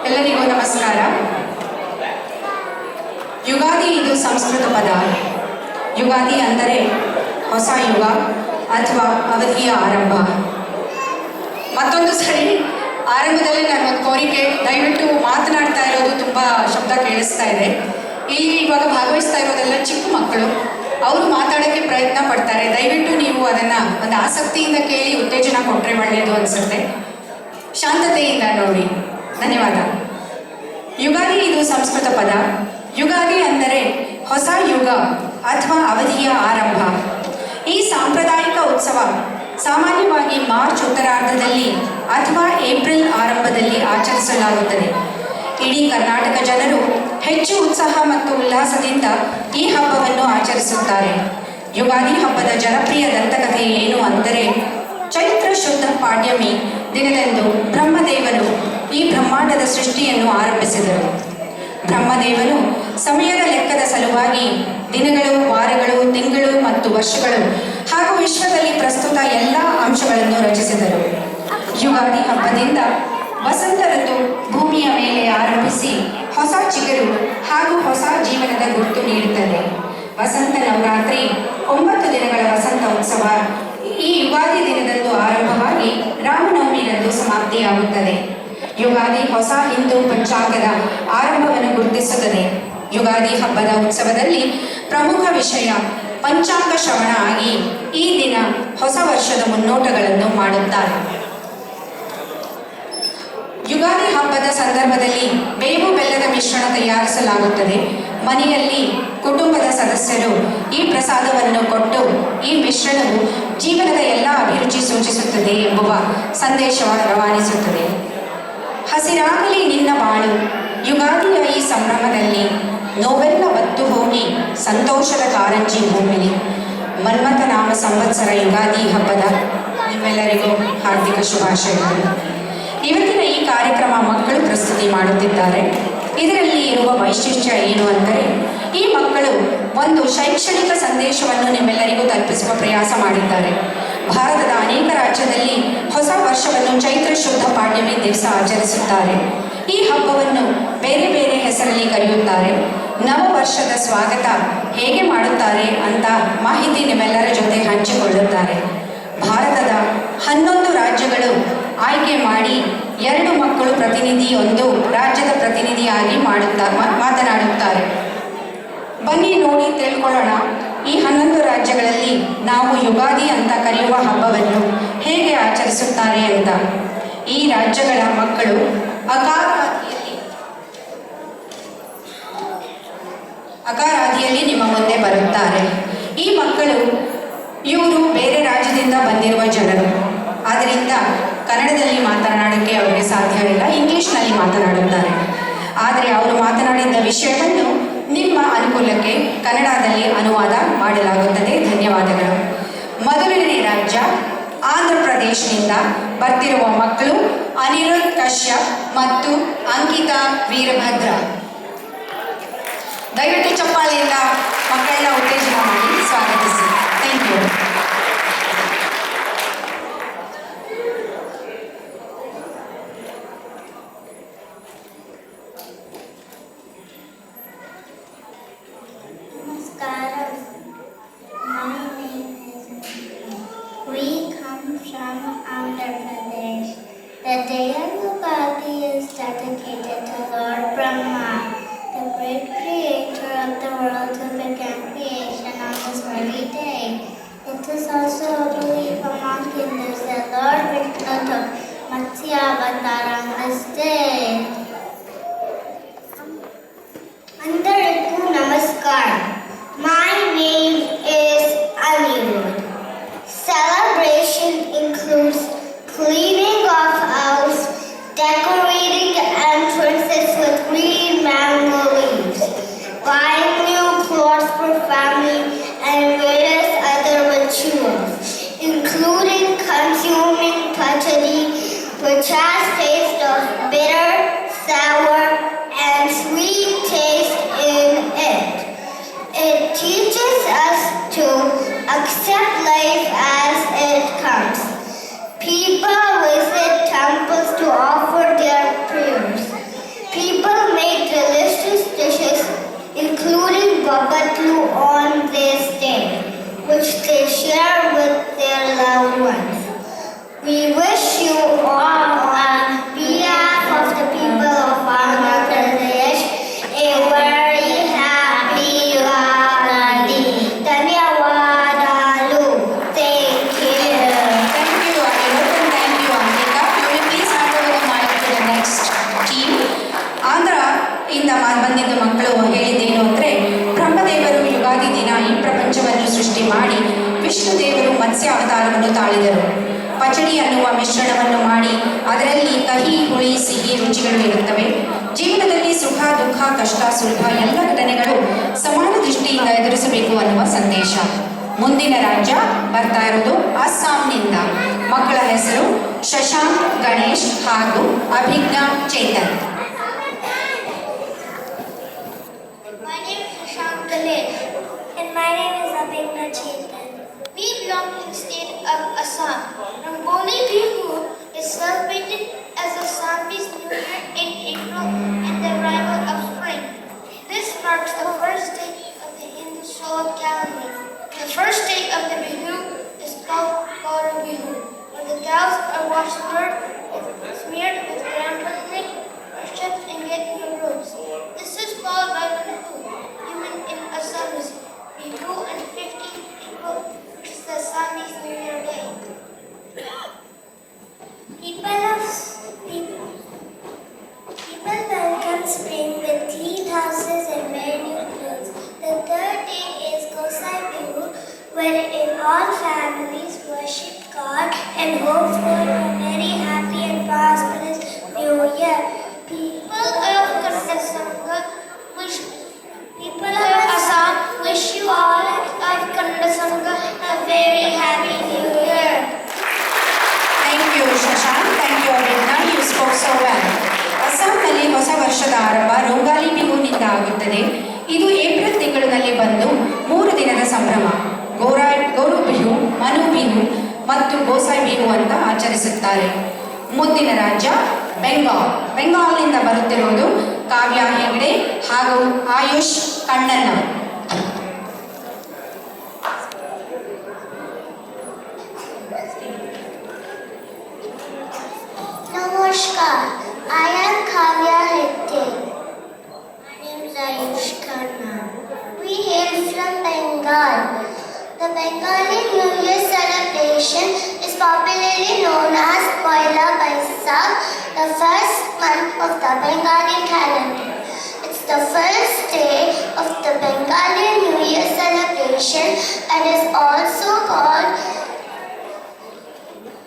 ಎಲ್ಲರಿಗೂ ನಮಸ್ಕಾರ. ಯುಗಾದಿ ಇದು ಸಂಸ್ಕೃತ ಪದ. ಯುಗಾದಿ ಅಂದರೆ ಹೊಸ ಯುಗ ಅಥವಾ ಅವಧಿಯ ಆರಂಭ. ಮತ್ತೊಂದು ಸರಿ ಆರಂಭದಲ್ಲಿ ನನ್ನೊಂದು ಕೋರಿಕೆ, ದಯವಿಟ್ಟು ಮಾತನಾಡ್ತಾ ಇರೋದು ತುಂಬ ಶಬ್ದ ಕೇಳಿಸ್ತಾ ಇದೆ. ಇಲ್ಲಿ ಇವಾಗ ಭಾಗವಹಿಸ್ತಾ ಇರೋದೆಲ್ಲ ಚಿಕ್ಕ ಮಕ್ಕಳು, ಅವರು ಮಾತಾಡೋಕ್ಕೆ ಪ್ರಯತ್ನ ಪಡ್ತಾರೆ. ದಯವಿಟ್ಟು ನೀವು ಅದನ್ನು ಒಂದು ಆಸಕ್ತಿಯಿಂದ ಕೇಳಿ ಉತ್ತೇಜನ ಕೊಟ್ಟರೆ ಒಳ್ಳೆಯದು ಅನಿಸುತ್ತೆ. ಶಾಂತತೆಯಿಂದ ನೋಡಿ. ಧನ್ಯವಾದ. ಯುಗಾದಿ ಇದು ಸಂಸ್ಕೃತ ಪದ. ಯುಗಾದಿ ಅಂದರೆ ಹೊಸ ಯುಗ ಅಥವಾ ಅವಧಿಯ ಆರಂಭ. ಈ ಸಾಂಪ್ರದಾಯಿಕ ಉತ್ಸವ ಸಾಮಾನ್ಯವಾಗಿ ಮಾರ್ಚ್ ಉತ್ತರಾರ್ಧದಲ್ಲಿ ಅಥವಾ ಏಪ್ರಿಲ್ ಆರಂಭದಲ್ಲಿ ಆಚರಿಸಲಾಗುತ್ತದೆ. ಇಡೀ ಕರ್ನಾಟಕ ಜನರು ಹೆಚ್ಚು ಉತ್ಸಾಹ ಮತ್ತು ಉಲ್ಲಾಸದಿಂದ ಈ ಹಬ್ಬವನ್ನು ಆಚರಿಸುತ್ತಾರೆ. ಯುಗಾದಿ ಹಬ್ಬದ ಜನಪ್ರಿಯ ದಂತಕಥೆ ಏನು ಅಂದರೆ, ಚೈತ್ರ ಶುದ್ಧ ಪಾಡ್ಯಮಿ ದಿನದಂದು ಬ್ರಹ್ಮದೇವನು ಈ ಬ್ರಹ್ಮಾಂಡದ ಸೃಷ್ಟಿಯನ್ನು ಆರಂಭಿಸಿದರು. ಬ್ರಹ್ಮದೇವನು ಸಮಯದ ಲೆಕ್ಕದ ಸಲುವಾಗಿ ದಿನಗಳು, ವಾರಗಳು, ತಿಂಗಳು ಮತ್ತು ವರ್ಷಗಳು ಹಾಗೂ ವಿಶ್ವದಲ್ಲಿ ಪ್ರಸ್ತುತ ಎಲ್ಲ ಅಂಶಗಳನ್ನು ರಚಿಸಿದರು. ಯುಗಾದಿ ಹಬ್ಬದಿಂದ ವಸಂತ ಋತು ಭೂಮಿಯ ಮೇಲೆ ಆರಂಭಿಸಿ ಹೊಸ ಚಿಗುರು ಹಾಗೂ ಹೊಸ ಜೀವನದ ಗುರುತು ನೀಡುತ್ತದೆ. ವಸಂತ ನವರಾತ್ರಿ 9 ದಿನಗಳ ವಸಂತ ಉತ್ಸವ ಈ ಯುಗಾದಿ ದಿನದಂದು ಆರಂಭವಾಗಿ ರಾಮನವಮಿಯಂದು ಸಮಾಪ್ತಿಯಾಗುತ್ತದೆ. ಯುಗಾದಿ ಹೊಸ ಹಿಂದೂ ಪಂಚಾಂಗದ ಆರಂಭವನ್ನು ಗುರುತಿಸುತ್ತದೆ. ಯುಗಾದಿ ಹಬ್ಬದ ಉತ್ಸವದಲ್ಲಿ ಪ್ರಮುಖ ವಿಷಯ ಪಂಚಾಂಗ ಶ್ರವಣ ಆಗಿ ಈ ದಿನ ಹೊಸ ವರ್ಷದ ಮುನ್ನೋಟಗಳನ್ನು ಮಾಡುತ್ತಾರೆ. ಯುಗಾದಿ ಹಬ್ಬದ ಸಂದರ್ಭದಲ್ಲಿ ಬೇವು ಬೆಲ್ಲದ ಮಿಶ್ರಣ ತಯಾರಿಸಲಾಗುತ್ತದೆ. ಮನೆಯಲ್ಲಿ ಕುಟುಂಬದ ಸದಸ್ಯರು ಈ ಪ್ರಸಾದವನ್ನು ಕೊಟ್ಟು ಈ ಮಿಶ್ರಣವು ಜೀವನದ ಎಲ್ಲ ಅಭಿರುಚಿ ಸೂಚಿಸುತ್ತದೆ ಎಂಬುವ ಸಂದೇಶವನ್ನು ರವಾನಿಸುತ್ತದೆ. ಹಸಿರಾಗಲಿ ನಿನ್ನ ಬಾಳು, ಯುಗಾದಿಯ ಈ ಸಂಭ್ರಮದಲ್ಲಿ ನೋವೆಲ್ಲ ಬತ್ತು ಹೋಗಿ ಸಂತೋಷದ ಕಾರಂಜಿ ಭೂಮಿಲಿ. ಮನ್ಮಥ ನಾಮ ಸಂವತ್ಸರ ಯುಗಾದಿ ಹಬ್ಬದ ನಿಮ್ಮೆಲ್ಲರಿಗೂ ಹಾರ್ದಿಕ ಶುಭಾಶಯಗಳು. ಇವತ್ತಿನ ಈ ಕಾರ್ಯಕ್ರಮ ಮಕ್ಕಳು ಪ್ರಸ್ತುತಿ ಮಾಡುತ್ತಿದ್ದಾರೆ. ಇದರಲ್ಲಿ ಇರುವ ವೈಶಿಷ್ಟ್ಯ ಏನು ಅಂದರೆ, ಈ ಮಕ್ಕಳು ಒಂದು ಶೈಕ್ಷಣಿಕ ಸಂದೇಶವನ್ನು ನಿಮ್ಮೆಲ್ಲರಿಗೂ ತಲುಪಿಸುವ ಪ್ರಯಾಸ ಮಾಡಿದ್ದಾರೆ. ಭಾರತದ ಅನೇಕ ರಾಜ್ಯದಲ್ಲಿ ಹೊಸ ವರ್ಷವನ್ನು ಚೈತ್ರ ಶುದ್ಧ ಪಾಡ್ಯಮಿ ದಿವಸ ಆಚರಿಸುತ್ತಾರೆ. ಈ ಹಬ್ಬವನ್ನು ಬೇರೆ ಬೇರೆ ಹೆಸರಲ್ಲಿ ಕರೆಯುತ್ತಾರೆ. ನವ ವರ್ಷದ ಸ್ವಾಗತ ಹೇಗೆ ಮಾಡುತ್ತಾರೆ ಅಂತ ಮಾಹಿತಿ ನಿಮ್ಮೆಲ್ಲರ ಜೊತೆ ಹಂಚಿಕೊಳ್ಳುತ್ತಾರೆ. ಭಾರತದ 11 ರಾಜ್ಯಗಳು ಆಯ್ಕೆ ಮಾಡಿ 2 ಮಕ್ಕಳು ಪ್ರತಿನಿಧಿ, 1 ರಾಜ್ಯದ ಪ್ರತಿನಿಧಿಯಾಗಿ ಮಾತನಾಡುತ್ತಾರೆ. ಬನ್ನಿ ನೋಡಿ ತಿಳ್ಕೊಳ್ಳೋಣ, ಈ 11 ರಾಜ್ಯಗಳಲ್ಲಿ ನಾವು ಯುಗಾದಿ ಅಂತ ಕರೆಯುವ ಹಬ್ಬವನ್ನು ಹೇಗೆ ಆಚರಿಸುತ್ತಾರೆ ಅಂತ. ಈ ರಾಜ್ಯಗಳ ಮಕ್ಕಳು ಅಕಾರಾದಿಯಲ್ಲಿ ನಿಮ್ಮ ಮುಂದೆ ಬರುತ್ತಾರೆ. ಈ ಮಕ್ಕಳು ಇವರು ಬೇರೆ ರಾಜ್ಯದಿಂದ ಬಂದಿರುವ ಜನರು, ಆದ್ದರಿಂದ ಕನ್ನಡದಲ್ಲಿ ಮಾತನಾಡೋಕ್ಕೆ ಅವರಿಗೆ ಸಾಧ್ಯವಿಲ್ಲ, ಇಂಗ್ಲಿಷ್ನಲ್ಲಿ ಮಾತನಾಡುತ್ತಾರೆ. ಆದರೆ ಅವರು ಮಾತನಾಡಿದ ವಿಷಯವನ್ನು ನಿಮ್ಮ ಅನುಕೂಲಕ್ಕೆ ಕನ್ನಡದಲ್ಲಿ ಅನುವಾದ ಮಾಡಲಾಗುತ್ತದೆ. ಧನ್ಯವಾದಗಳು. ಮೊದಲನೇ ರಾಜ್ಯ ಆಂಧ್ರ ಪ್ರದೇಶದಿಂದ ಬರ್ತಿರುವ ಮಕ್ಕಳು ಅನಿರುದ್ಧ್ ಕಶ್ಯಪ್ ಮತ್ತು ಅಂಕಿತಾ ವೀರಭದ್ರ. ದಯವಿಟ್ಟು ಚಪ್ಪಾಳೆಯಿಂದ ಮಕ್ಕಳನ್ನ ಉತ್ತೇಜನ ಮಾಡಿ ಸ್ವಾಗತಿಸಿ. Thank you. The day of Ugadi is dedicated to Lord Brahma, the great creator of the world who began creation on this very day. It is also a belief among Hindus that Lord Vishnu took Matsya avatar on this day. Andariku Namaskar. My name is Anirudh. Celebration includes cleaning of house, decorating entrances with green mango leaves, buying new clothes for family, and various other rituals, including consuming pachadi, which has taste of bitter, sour, and sweet taste in it. It teaches us to accept life as it comes. People visit temples to offer their prayers. People make delicious dishes, including babadlu on this day, which they share with their loved ones. We wish you all on behalf of the people of Andhra Pradesh a very happy Ugadi. Dhanyavadalu. Thank you. Thank you, Anirudh, and thank you, Amrita. You will please hand over the mic to the next team. Andhra ಇಂದ ಬಂದಿದ್ದ ಮಕ್ಕಳು ಹೇಳಿದ್ದೇನು ಅಂದರೆ, ಬ್ರಹ್ಮದೇವರು ಯುಗಾದಿ ದಿನ ಈ ಪ್ರಪಂಚವನ್ನು ಸೃಷ್ಟಿ ಮಾಡಿ ವಿಷ್ಣು ದೇವರು ಮತ್ಸ್ಯ ಅವತಾರವನ್ನು ತಾಳಿದರು. ಪಚಡಿ ಅನ್ನುವ ಮಿಶ್ರಣವನ್ನು ಮಾಡಿ ಅದರಲ್ಲಿ ಕಹಿ, ಹುಳಿ, ಸಿಹಿ ರುಚಿಗಳು ಇರುತ್ತವೆ. ಜೀವನದಲ್ಲಿ ಸುಖ, ದುಃಖ, ಕಷ್ಟ, ಸುಲಭ ಎಲ್ಲ ಘಟನೆಗಳು ಸಮಾನ ದೃಷ್ಟಿಯಿಂದ ಎದುರಿಸಬೇಕು ಅನ್ನುವ ಸಂದೇಶ. ಮುಂದಿನ ರಾಜ್ಯ ಬರ್ತಾ ಇರೋದು ಅಸ್ಸಾಂನಿಂದ. ಮಕ್ಕಳ ಹೆಸರು ಶಶಾಂಕ್, ಗಣೇಶ್ ಹಾಗೂ Abhijna Chetan. My name is Shashank Ganesh. And my name is Abhigna Chetan. We belong to the state of Assam. Rangoli Bihu is celebrated as Assamese New Year in April and the arrival of spring. This marks the first day of the Hindu solar calendar. The first day of the Bihu is called Gaura Bihu, where the cows are washed smeared with ground turmeric, worshipped and get new robes. This is followed by Bihu, human in Assamese. Bihu and 15 April, which is the Assamese New Year Day. People welcome spring with clean houses and wear new clothes. The third day is Gosai Bihu, wherein all families worship God and hope for a very happy and prosperous new year. People of Assam wish you all of Kannada Sangha a very happy new year. Thank you, Shashank. Thank you, Abhijna. You spoke so well. ಅಸ್ಸಾಂನಲ್ಲಿ ಹೊಸ ವರ್ಷದ ಆರಂಭ ರೋಗಾಲಿ ಬಿಹುನಿಂದ ಆಗುತ್ತದೆ. ಇದು April ತಿಂಗಳಿನಲ್ಲಿ ಬಂದು 3 ದಿನದ ಸಂಭ್ರಮ. ಗೌರು ಬಿಹು, ಮನು ಬಿಹು ಮತ್ತು ಗೋಸಾಯಿ ಬಿಹು ಅಂತ ಆಚರಿಸುತ್ತಾರೆ. ಮುಂದಿನ ರಾಜ್ಯ ಬೆಂಗಾಲ್. ಬೆಂಗಾಲ್ನಿಂದ ಬರುತ್ತಿರುವುದು ಕಾವ್ಯ ಹೆಗ್ಡೆ ಹಾಗೂ AYUSH ಕಣ್ಣಣ್ಣ. Namaskar, I am Kavya Hegde. My name is Ayush Khanna. We hail from Bengal. The Bengali New Year celebration is popularly known as Poila Baisakh, the first month of the Bengali calendar. It's the first day of the Bengali New Year celebration and is also called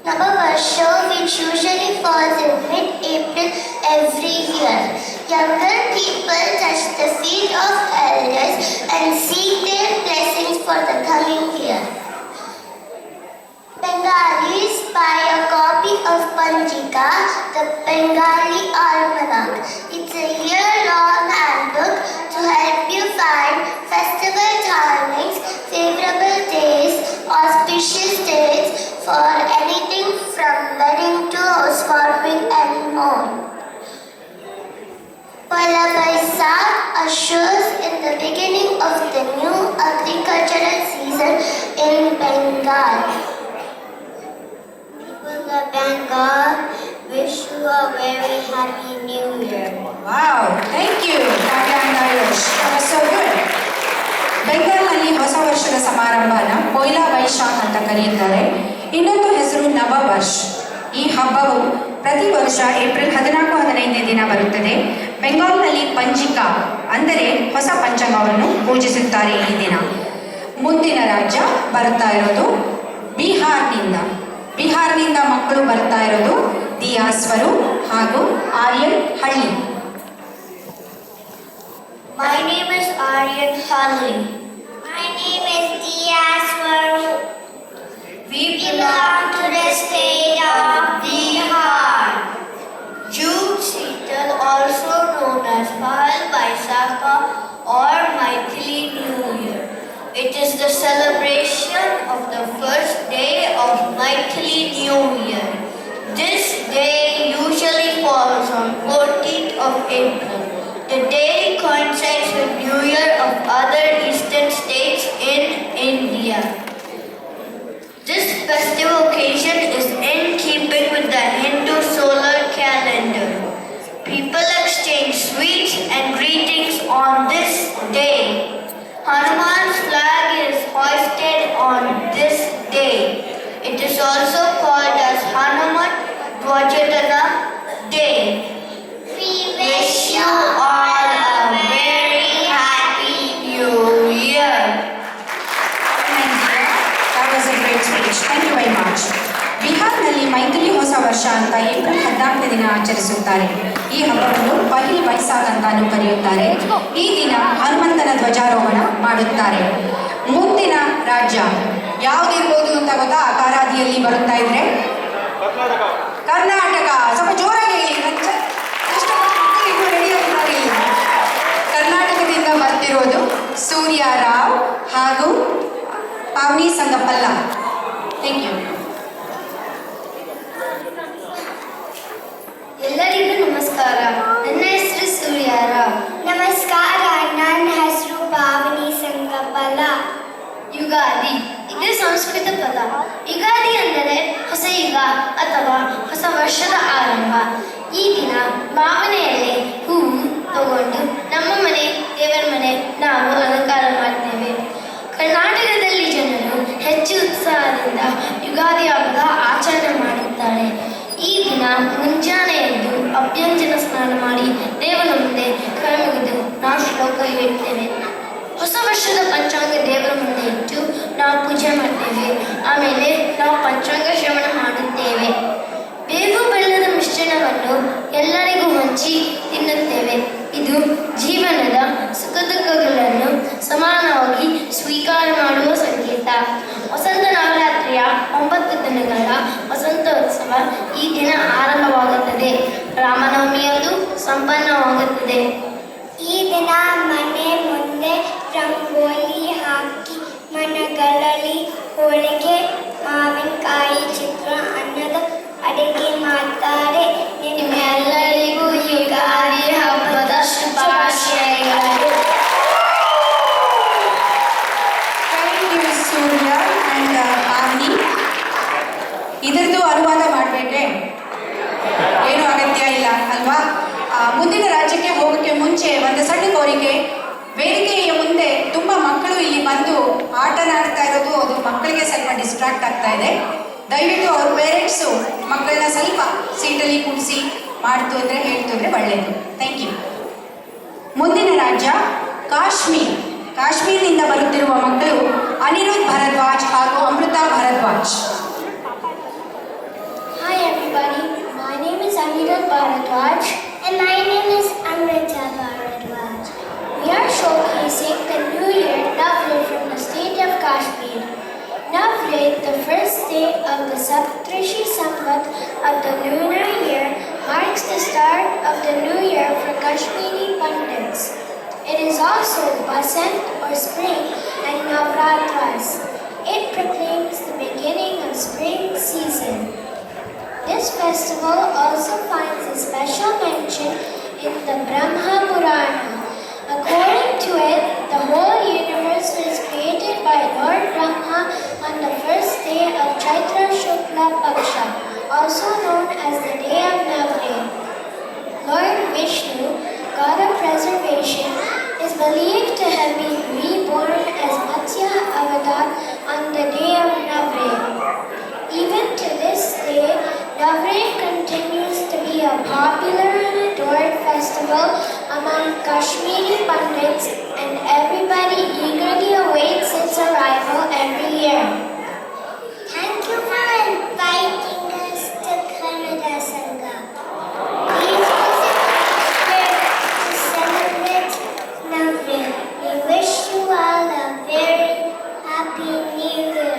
Nabavarsha, which usually falls in mid-April every year. Younger people touch the feet of elders and seek their blessings for the coming year. Bengalis buy a copy of Panjika, the Bengali almanac. It's a year-long handbook to help you find festival timings, favorable days, auspicious dates for anything from wedding to housewarming and more. Poila Baisakh ushers in the beginning of the new agricultural season in Bengal. People of Bengal wish you a very happy new year. Wow, thank you, Kavya and Ayush. That was so good. ಬೆಂಗಾಲ್ನಲ್ಲಿ ಹೊಸ ವರ್ಷದ ಸಮಾರಂಭನ ಪೊಯ್ಲಾ ವೈಶಾಖ್ ಅಂತ ಕರೆಯುತ್ತಾರೆ. ಇನ್ನೊಂದು ಹೆಸರು ನವ ವರ್ಷ. ಈ ಹಬ್ಬವು ಪ್ರತಿ ವರ್ಷ ಏಪ್ರಿಲ್ 14-15 ದಿನ ಬರುತ್ತದೆ. ಬೆಂಗಾಲ್ನಲ್ಲಿ ಪಂಜಿಕಾ ಅಂದರೆ ಹೊಸ ಪಂಚಾಂಗವನ್ನು ಪೂಜಿಸುತ್ತಾರೆ ಈ ದಿನ. ಮುಂದಿನ ರಾಜ್ಯ ಬರ್ತಾ ಇರೋದು ಬಿಹಾರ್ನಿಂದ. ಬಿಹಾರ್ನಿಂದ ಮಕ್ಕಳು ಬರ್ತಾ ಇರೋದು ದಿಯಾಸ್ವರು ಹಾಗೂ ಆರ್ಯನ್ ಹಳ್ಳಿ. My name is Aryan Halli. My name is Diyaswaru. We belong to the state of Bihar. June Seatal, also known as Poila Baisakh or Maithili New Year. It is the celebration first day of Maithili New Year. This day usually falls on 14th of April. The day coincides with New Year of other eastern states in India. This festive occasion is in keeping with the Hindu solar calendar. People exchange sweets and greetings on this day. Hanuman's flag is hoisted on this day. It is also called as Hanuman Dvajadana Day. We wish you all a very happy New Year. That was a great speech. Thank you very much. ಬಿಹಾರ್ನಲ್ಲಿ Maithili ಹೊಸ ವರ್ಷ ಅಂತ April 14ನೇ ದಿನ ಆಚರಿಸುತ್ತಾರೆ. ಈ ಹಬ್ಬವನ್ನು ಪಹಿಲ್ ವೈಸಾಖ್ ಅಂತಾನೂ ಕರೆಯುತ್ತಾರೆ. ಈ ದಿನ ಹನುಮಂತನ ಧ್ವಜಾರೋಹಣ ಮಾಡುತ್ತಾರೆ. ಮುಂದಿನ ರಾಜ್ಯ ಯಾವುದಿರ್ಬೋದು ಅಂತ ಗೊತ್ತಾ? ಅಕಾರಾದಿಯಲ್ಲಿ ಬರುತ್ತಾ ಇದ್ರೆ ಕರ್ನಾಟಕ. ಸ್ವಲ್ಪ ಜೋರಾಗಿ ಹೇಳಿ, ರೆಡಿಯಾಗಿದ್ದಾರೆ. ಕರ್ನಾಟಕದಿಂದ ಬರ್ತಿರೋದು ಸೂರ್ಯ ರಾವ್ ಹಾಗೂ ಪಾವನಿ ಸಂಗಪ್ಪಲ್ಲ. Thank you. ಎಲ್ಲರಿಗೂ ನಮಸ್ಕಾರ. ನನ್ನ ಹೆಸರು ಸೂರ್ಯರಾವ್. ನಮಸ್ಕಾರ. ನನ್ನ ಹೆಸರು ಪಾವನಿ ಸಂಗಪ್ಪಲ. ಯುಗಾದಿ ಇದು ಸಂಸ್ಕೃತ ಪದ. ಯುಗಾದಿ ಅಂದರೆ ಹೊಸ ಯುಗ ಅಥವಾ ಹೊಸ ವರ್ಷದ ಆರಂಭ. ಈ ದಿನ ಭಾವನೆಯಲ್ಲಿ ಹೂವು ತಗೊಂಡು ನಮ್ಮ ಮನೆ, ದೇವರ ಮನೆ ನಾವು ಅಲಂಕಾರ ಮಾಡ್ತೇವೆ. ಕರ್ನಾಟಕದಲ್ಲಿ ಜನರು ಹೆಚ್ಚು ಉತ್ಸಾಹದಿಂದ ಯುಗಾದಿ ಹಬ್ಬದ ಆಚರಣೆ ಮಾಡುತ್ತಾರೆ. ಈ ದಿನ ಮುಂಜಾನೆ ಎದ್ದು ಅಭ್ಯಂಜನ ಸ್ನಾನ ಮಾಡಿ ದೇವರ ಮುಂದೆ ಕೈ ಮುಗಿದು ನಾವು ಶ್ಲೋಕ ಹೇಳ್ತೇವೆ. ಹೊಸ ವರ್ಷದ ಪಂಚಾಂಗ ದೇವರ ಮುಂದೆ ಇಟ್ಟು ನಾವು ಪೂಜೆ ಮಾಡ್ತೇವೆ. ಆಮೇಲೆ ನಾವು ಪಂಚಾಂಗ ಶ್ರವಣ ಮಾಡುತ್ತೇವೆ. ಬೇವು ಬೆಲ್ಲದ ಮಿಶ್ರಣವನ್ನು ಎಲ್ಲರಿಗೂ ಹಂಚಿ ತಿನ್ನುತ್ತೇವೆ. ಇದು ಜೀವನದ ಸುಖ ದುಃಖಗಳನ್ನು ಸಮಾನವಾಗಿ ಸ್ವೀಕಾರ ಮಾಡುವ ಸಂಕೇತ. ವಸಂತ ನವರಾತ್ರಿಯ 9 ದಿನಗಳ ವಸಂತೋತ್ಸವ ಈ ದಿನ ಆರಂಭವಾಗುತ್ತದೆ. ರಾಮನವಮಿಯಂದು ಸಂಪನ್ನವಾಗುತ್ತದೆ. ಈ ದಿನ ಮನೆ ಮುಂದೆ ರಂಗೋಲಿ ಹಾಕಿ ಮನೆಗಳಲ್ಲಿ ಹೋಳಿಗೆ, ಮಾವಿನಕಾಯಿ, ಚಿತ್ರ ಅನ್ನದ ಅಡುಗೆ ಮಾಡ್ತಾರೆ. ನಿಮ್ಮೆಲ್ಲರಿಗೂ ಯುಗಾದಿ ಹಬ್ಬದ ಶುಭಾಶಯಗಳು. ಸೂರ್ಯ ಅಂಡ್ ಪಾವನಿ. ಇದರದ್ದು ಅನುವಾದ ಮಾಡಬೇಕೆ? ಏನು ಅಗತ್ಯ ಇಲ್ಲ ಅಲ್ವಾ? ಮುಂದಿನ ರಾಜ್ಯಕ್ಕೆ ಹೋಗೋಕ್ಕೆ ಮುಂಚೆ ಒಂದು ಸಣ್ಣ ಕೋರಿಕೆ. ವೇದಿಕೆಯ ಮುಂದೆ ತುಂಬ ಮಕ್ಕಳು ಇಲ್ಲಿ ಬಂದು ಆಟನಾಡ್ತಾ ಇರೋದು, ಅದು ಮಕ್ಕಳಿಗೆ ಸ್ವಲ್ಪ ಡಿಸ್ಟ್ರಾಕ್ಟ್ ಆಗ್ತಾ ಇದೆ. ದಯವಿಟ್ಟು ಅವ್ರ ಪೇರೆಂಟ್ಸು ಮಕ್ಕಳನ್ನ ಸ್ವಲ್ಪ ಸೀಟಲ್ಲಿ ಕೂಡಿಸಿ ಮಾಡ್ತು ಅಂದರೆ ಹೇಳ್ತು ಅಂದರೆ ಒಳ್ಳೆಯದು. Thank you. ಮುಂದಿನ ರಾಜ್ಯ ಕಾಶ್ಮೀರ್. ಕಾಶ್ಮೀರದಿಂದ ಬರುತ್ತಿರುವ ಮಕ್ಕಳು ಅನಿರುದ್ಧ್ ಭರದ್ವಾಜ್ ಹಾಗೂ Amrita Bharadwaj. Hi everybody, my name is Anirudh Bharadwaj and my name is Amrita Bharadwaj. We are showcasing the New Year Navratri from the state of Kashmir. Navratri, the first day of the Saptrishi Samvat of the lunar year, marks the start of the new year for Kashmiri Pandits. It is also Basant or spring and Navratras. It proclaims the beginning of spring season. This festival also finds a special mention in the Brahma Purana. According to it, the whole universe was created by Lord Brahma on the first day of Chaitra Shukla Paksha, also known as the day of Navratri. Lord Vishnu, God of preservation, is believed to have been reborn as Matsya Avatar on the day of Navratri. Even to this day, Navratri continues to be a popular and adored festival among Kashmiri Pandits, and everybody eagerly awaits its arrival every year. Thank you for inviting us to Kannada Sangam. Please visit to celebrate Navratri. We wish you all a very happy New Year.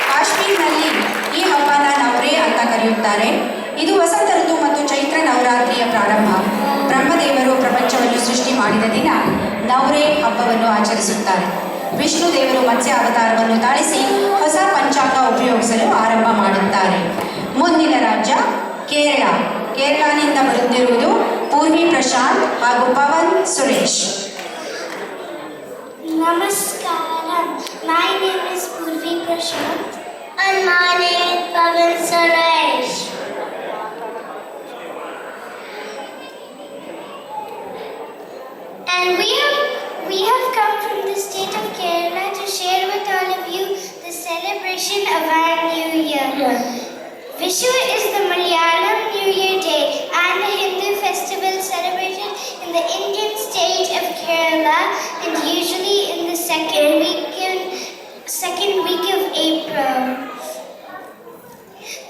ಕಾಶ್ಮೀರ್ನಲ್ಲಿ ಈ ಹಬ್ಬನ ನವರೇ ಅಂತ ಕರೆಯುತ್ತಾರೆ. ಇದು ವಸಂತ ಋತು ಮತ್ತು ಚೈತ್ರ ನವರಾತ್ರಿಯ ಪ್ರಾರಂಭ. ಬ್ರಹ್ಮದೇವರು ಪ್ರಪಂಚವನ್ನು ನವರೆ ಹಬ್ಬವನ್ನು ಆಚರಿಸುತ್ತಾರೆ. ವಿಷ್ಣು ದೇವರು ಮತ್ಸ್ಯ ಅವತಾರವನ್ನು ತಾಳಿಸಿ ಹೊಸ ಪಂಚಾಂಗ ಉಪಯೋಗಿಸಲು ಆರಂಭ ಮಾಡುತ್ತಾರೆ. ಮುಂದಿನ ರಾಜ್ಯ ಕೇರಳ. ಕೇರಳನಿಂದ ಬರುತ್ತಿರುವುದು ಪೂರ್ವಿ ಪ್ರಶಾಂತ್ ಹಾಗೂ Pavan Suresh. Namaskaram. My name is Purvi Prashant. And my name is Pavan Suresh. And we have come from the state of Kerala to share with all of you the celebration of our New Year. Vishu is the Malayalam New Year Day and a Hindu festival celebrated in the Indian state of Kerala and usually in the second week of April.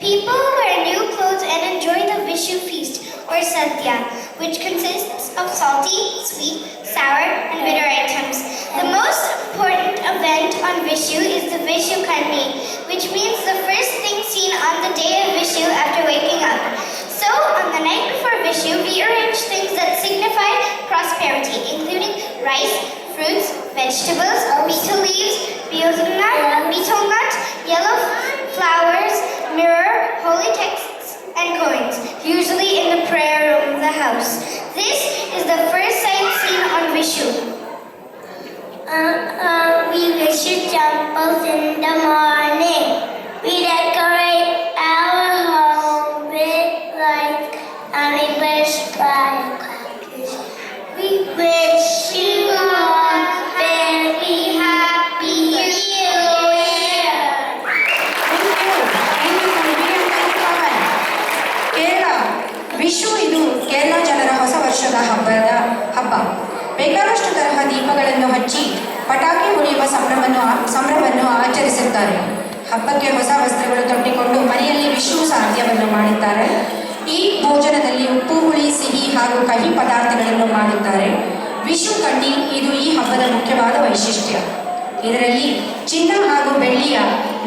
People wear new clothes and enjoy the Vishu feast or Sadhya, which consists of salty, sweet, sour and bitter items. The most important event on Vishu is the Vishu Kanni, which means the first thing seen on the day of Vishu after waking up. So, on the night before Vishu, we arrange things that signify prosperity, including rice, fruits, vegetables, betel leaves, betel nut, yellow flowers, mirror, holy texts, and coins, usually in the prayer room of the house. This is the first sight seen on Vishu. We visit temples in the morning. We decorate our home with lights and we burst firecrackers. We wish you all very happy New Year. Kerala. Vishu ಇದು ಕೇರಳ ಜನರ ಹೊಸ ವರ್ಷದ ಹಬ್ಬ. ಬೇಕಾದಷ್ಟು ತರಹ ದೀಪಗಳನ್ನು ಹಚ್ಚಿ ಪಟಾಕಿ ಹೊಡೆಯುವ ಸಂಭ್ರಮವನ್ನು ಆಚರಿಸುತ್ತಾರೆ. ಹಬ್ಬಕ್ಕೆ ಹೊಸ ವಸ್ತ್ರಗಳು ತೊಟ್ಟಿಕೊಂಡು ಮನೆಯಲ್ಲಿ ವಿಷು ಸಾಧ್ಯವನ್ನು ಮಾಡುತ್ತಾರೆ. ಈ ಭೋಜನದಲ್ಲಿ ಉಪ್ಪು, ಹುಳಿ, ಸಿಹಿ ಹಾಗೂ ಕಹಿ ಪದಾರ್ಥಗಳನ್ನು ಮಾಡುತ್ತಾರೆ. ವಿಷು ಕಡ್ಡಿ ಇದು ಈ ಹಬ್ಬದ ಮುಖ್ಯವಾದ ವೈಶಿಷ್ಟ್ಯ. ಇದರಲ್ಲಿ ಚಿನ್ನ ಹಾಗೂ ಬೆಳ್ಳಿಯ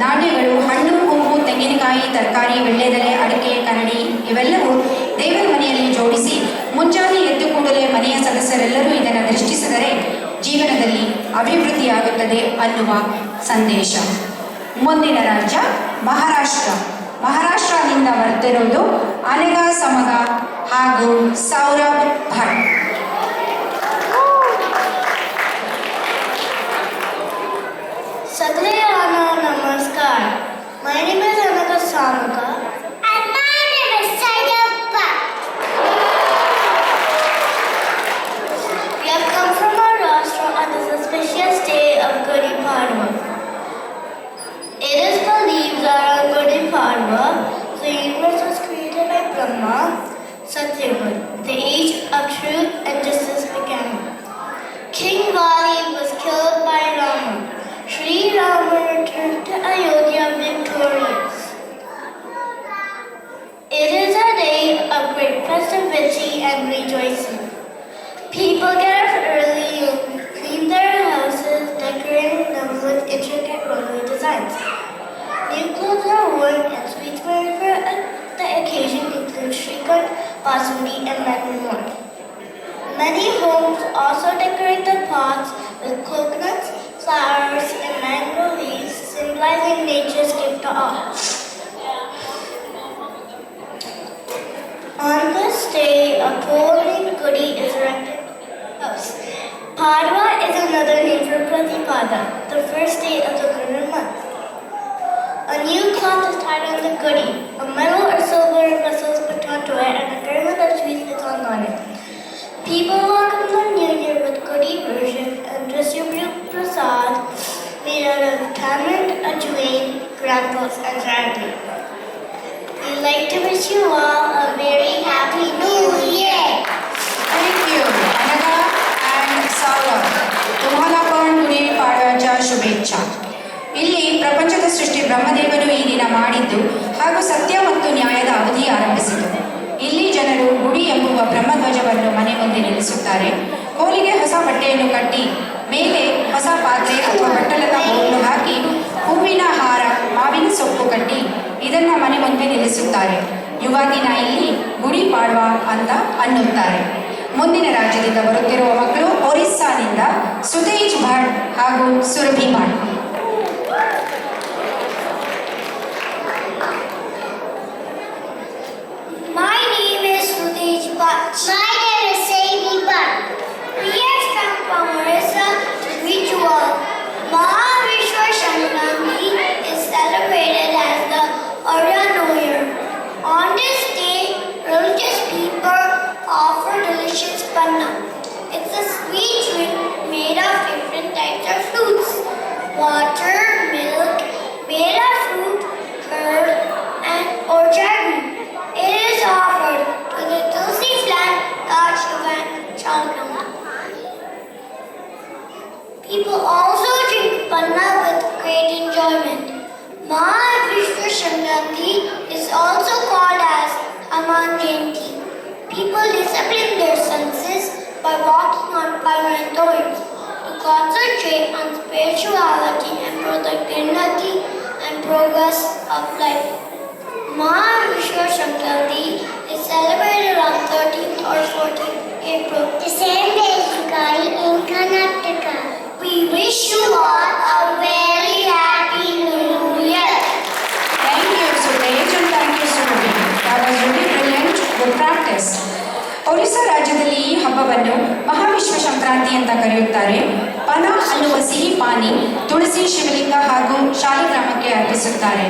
ನಾಣ್ಯಗಳು, ಹಣ್ಣು, ಹೂವು, ತೆಂಗಿನಕಾಯಿ, ತರಕಾರಿ, ವೀಳ್ಯದೆಲೆ, ಅಡಿಕೆ, ಕನ್ನಡಿ ಇವೆಲ್ಲವೂ ದೇವರ ಮನೆಯಲ್ಲಿ ಜೋಡಿಸಿ ಮುಂಜಾನೆ ಎದ್ದು ಕೂಡಲೇ ಮನೆಯ ಸದಸ್ಯರೆಲ್ಲರೂ ಇದನ್ನು ದೃಷ್ಟಿಸಿದರೆ ಜೀವನದಲ್ಲಿ ಅಭಿವೃದ್ಧಿಯಾಗುತ್ತದೆ ಅನ್ನುವ ಸಂದೇಶ. ಮುಂದಿನ ರಾಜ್ಯ ಮಹಾರಾಷ್ಟ್ರ. ಮಹಾರಾಷ್ಟ್ರದಿಂದ ಬರ್ತಿರೋದು ಅನಘಾ ಸಮಗ ಹಾಗೂ Saurabh Bhat. Sagrayana Namaskar. My name is Anagha Samaka. And my name is Saurabh. We have come from Maharashtra on this auspicious day of Gudi Padwa. It is believed that on Gudi Padwa, the universe was created by Brahma, Satyavud. The age of truth and justice began. King Vali was killed by Rama. Sri Rama returned to Ayodhya victorious. It is a day of great festivity and rejoicing. People get up early and clean their houses, decorating them with intricate rangoli designs. New clothes are worn and sweets made for the occasion include shrikand, basmati, and lemon wine. Many homes also decorate their pots with coconuts, flowers, and mango leaves, symbolizing nature's gift to all. On this day, a pole named Gudi is erected in the house. Padwa is another name for Pratipada, the first day of the lunar month. A new cloth is tied on the Gudi. A metal or silver vessel is put onto it, and a garland of sweets is hung on it. People welcome the new year with Gudi worship and distribute prasad made out of tamarind, ajwain, grampus, and jaggery. We'd like to wish you all a very happy New Year. Thank you, Anagha and Saurabh. तुम्हाला पण गुढी पाडव्याच्या शुभेच्छा. ಇಲ್ಲಿ ಪ್ರಪಂಚದ ಸೃಷ್ಟಿ ಬ್ರಹ್ಮದೇವರು ಈ ದಿನ ಮಾಡಿದ್ದು ಹಾಗೂ ಸತ್ಯ ಮತ್ತು ನ್ಯಾಯದ ಅವಧಿ ಆರಂಭಿಸಿತು. ಇಲ್ಲಿ ಜನರು ಗುಡಿ ಎಂಬುವ ಬ್ರಹ್ಮಧ್ವಜವನ್ನು ಮನೆ ಮುಂದೆ ನಿಲ್ಲಿಸುತ್ತಾರೆ. ಕೋಲಿಗೆ ಹೊಸ ಬಟ್ಟೆಯನ್ನು ಕಟ್ಟಿ ಮೇಲೆ ಹೊಸ ಪಾತ್ರೆ ಅಥವಾ ಬಟ್ಟಲದ ಬೋಳು ಹಾಕಿ ಹೂವಿನ ಹಾರ, ಮಾವಿನ ಸೊಪ್ಪು ಕಟ್ಟಿ ಇದನ್ನ ಮನೆ ಮುಂದೆ ನಿಲ್ಲಿಸುತ್ತಾರೆ. ಯುಗಾದಿನ ಇಲ್ಲಿ ಗುಡಿ ಪಾಡ್ವಾ ಅಂತ ಅನ್ನುತ್ತಾರೆ. ಮುಂದಿನ ರಾಜ್ಯದಿಂದ ಬರುತ್ತಿರುವ ಮಕ್ಕಳು ಒರಿಸ್ಸಾನಿಂದ ಸುತೇಜ್ ಭಟ್ ಹಾಗೂ Surabhi Bhat. My name is Sudej Bhatt. My name is Saini Bhatt. We have come from Orissa to greet you all. Mahavishwa Sankranti is celebrated as the Arya New Year. On this day, religious people offer delicious panna. It's a sweet drink made of different types of fruits. Water, milk, made of fruit, curd, and or jaggery. It is offered to the Tulsi plant, Shivan Chalkama. People also drink panna with great enjoyment. Mahavishwa Sankranti is also called as Hanuman Jayanti. People discipline their senses by walking on fire and toys to concentrate on spirituality and protect dignity and progress of life. Mahavishwa Sankranti is celebrated on 13th or 14th April. The same day is Ugadi in Karnataka. We wish you all a very happy New Year. Thank you, Sudej, and thank you, Surabhi. That was really brilliant. Good practice. Orissa ರಾಜ್ಯದಲ್ಲಿ ಈ ಹಬ್ಬವನ್ನು ಮಹಾವಿಶ್ವ ಸಂಕ್ರಾಂತಿ ಅಂತ ಕರೆಯುತ್ತಾರೆ. ಪನ ಅನ್ನುವ ಸಿಹಿ ಪಾನಿ ತುಳಸಿ, ಶಿವಲಿಂಗ ಹಾಗೂ ಶಾಲಿಗ್ರಾಮಕ್ಕೆ ಅರ್ಪಿಸುತ್ತಾರೆ.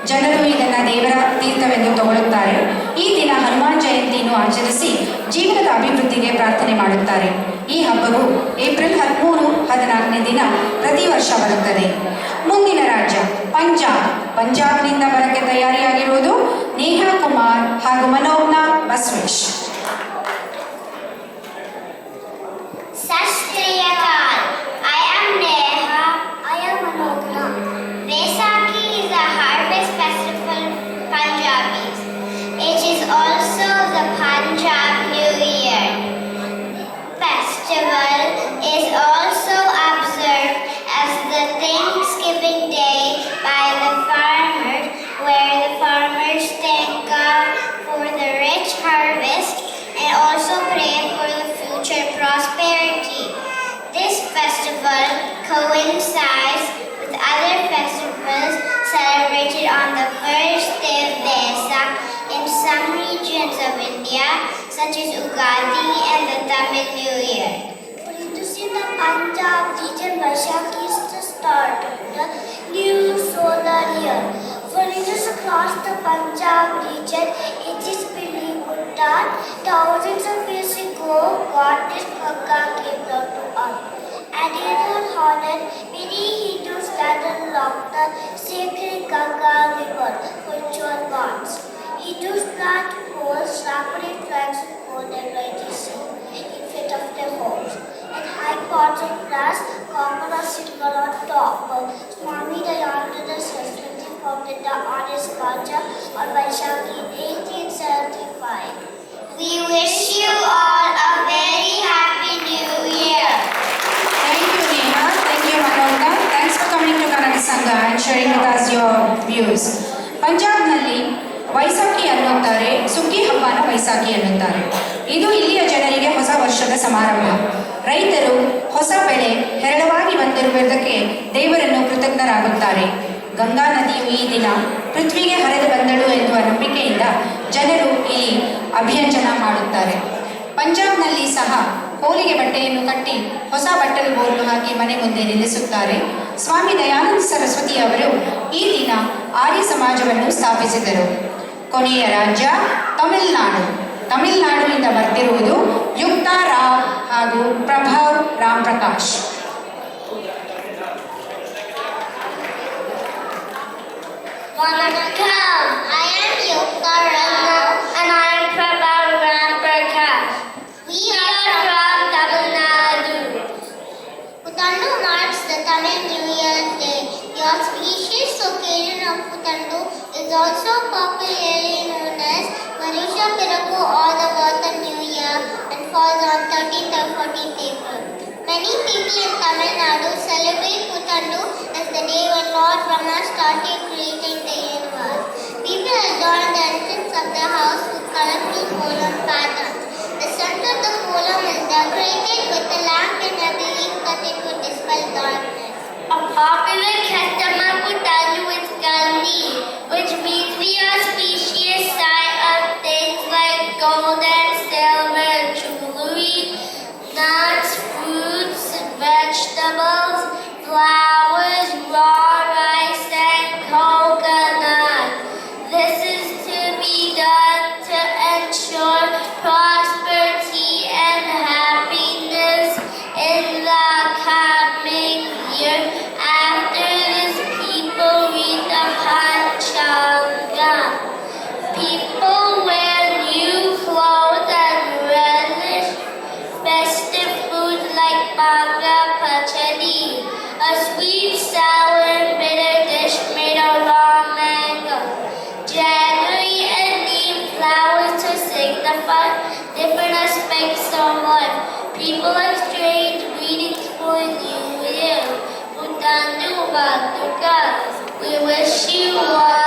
ಜನರು ಇದನ್ನು ದೇವರ ತೀರ್ಥವೆಂದು ತಗೊಳ್ಳುತ್ತಾರೆ. ಈ ದಿನ ಹನುಮಾನ್ ಜಯಂತಿಯನ್ನು ಆಚರಿಸಿ ಜೀವನದ ಅಭಿವೃದ್ಧಿಗೆ ಪ್ರಾರ್ಥನೆ ಮಾಡುತ್ತಾರೆ. ಈ ಹಬ್ಬವು ಏಪ್ರಿಲ್ 13-14ನೇ ದಿನ ಪ್ರತಿ ವರ್ಷ ಬರುತ್ತದೆ. ಮುಂದಿನ ರಾಜ್ಯ ಪಂಜಾಬ್. ಪಂಜಾಬ್ನಿಂದ ಬರಕ್ಕೆ ತಯಾರಿಯಾಗಿರುವುದು ನೇಹಾ ಕುಮಾರ್ ಹಾಗೂ ಮನೋಜ್ಞ Basavesh. Sat Shri Akal. I am Neha. I am Manogna. Vaisakhi is a harvest festival for Punjabis. It is also the Punjab New Year. Festival is also observed as the Thanksgiving Day by the farmers, where the farmers thank God for the rich harvest and also pray for the future prosperity. This festival coincides with other festivals celebrated on the first day of Vesak in some regions of India, such as Ugadi and the Tamil New Year. For Hindus in the Punjab region, Vaishakhi is the start of the new solar year. For Hindus across the Punjab region, it is believed that thousands of years ago, goddess Ganga came down to earth. And in her honor, many Hindus gathered along the sacred Ganga river for ritual baths. Hindus plant poles, separate flags of gold and white in front of their homes, and high pots of brass, copper or silver on top. Swami Dayananda Saraswati founded the Arya Samaja on Vaishakhi in 1875. We wish you all a very happy New Year. Thank you, Neha. Thank you, Manogna. Thanks for coming to Kannada Sangha and sharing with us your views. ಪಂಜಾಬ್ನಲ್ಲಿ ವೈಸಾಖಿ ಅನ್ನುತ್ತಾರೆ, ಸುಗ್ಗಿ ಹಬ್ಬನ ವೈಸಾಖಿ ಅನ್ನುತ್ತಾರೆ. ಇದು ಇಲ್ಲಿಯ ಜನರಿಗೆ ಹೊಸ ವರ್ಷದ ಸಮಾರಂಭ. ರೈತರು ಹೊಸ ಬೆಳೆ ಹೇರಳವಾಗಿ ಬಂದಿರುವುದಕ್ಕೆ ದೇವರನ್ನು ಕೃತಜ್ಞರಾಗುತ್ತಾರೆ. ಗಂಗಾ ನದಿಯು ಈ ದಿನ ಪೃಥ್ವಿಗೆ ಹರಿದು ಬಂದಳು ಎನ್ನುವ ನಂಬಿಕೆಯಿಂದ ಜನರು ಇಲ್ಲಿ ಅಭಿಯಂಜನ ಮಾಡುತ್ತಾರೆ. ಪಂಜಾಬ್ನಲ್ಲಿ ಸಹ ಕೋಲಿಗೆ ಬಟ್ಟೆಯನ್ನು ಕಟ್ಟಿ ಹೊಸ ಬಟ್ಟಲು ಬೋರ್ಲು ಹಾಕಿ ಮನೆ ಮುಂದೆ ನಿಲ್ಲಿಸುತ್ತಾರೆ. ಸ್ವಾಮಿ ದಯಾನಂದ ಸರಸ್ವತಿ ಅವರು ಈ ದಿನ ಆರ್ಯ ಸಮಾಜವನ್ನು ಸ್ಥಾಪಿಸಿದರು. ಕೊನೆಯ ರಾಜ್ಯ ತಮಿಳುನಾಡು. ತಮಿಳುನಾಡಿನಿಂದ ಬರ್ತಿರುವುದು ಯುಕ್ತಾ ರಾವ್ ಹಾಗೂ Prabhav Ram Prakash. Vanakkam. I am Yukta Ranna and I am Prabhav Ram Prakash. We are from Tamil Nadu. Puthandu marks the Tamil New Year Day. The auspicious occasion of Puthandu is also popularly known as Marisha Piraku or the birth of New Year and falls on 13th or 14th April. Many people in Tamil Nadu celebrate Puthandu as the day when Lord Brahma started creating the universe. People adorn the entrance of the house with colorful kolam patterns. The center of the kolam is decorated with a lamp in a belief that it would vegetables, flowers, raw rice, and coconut. This is to be done to ensure prosperity and happiness in the coming year. After this, people read the Panchanga. People wear new clothes and relish festive foods like banga pachadi, a sweet, sour, and bitter dish made of raw mango. Jaggery and neem flowers to signify different aspects of life. People exchange greetings for New Year. Butandu Batuka. We wish you well.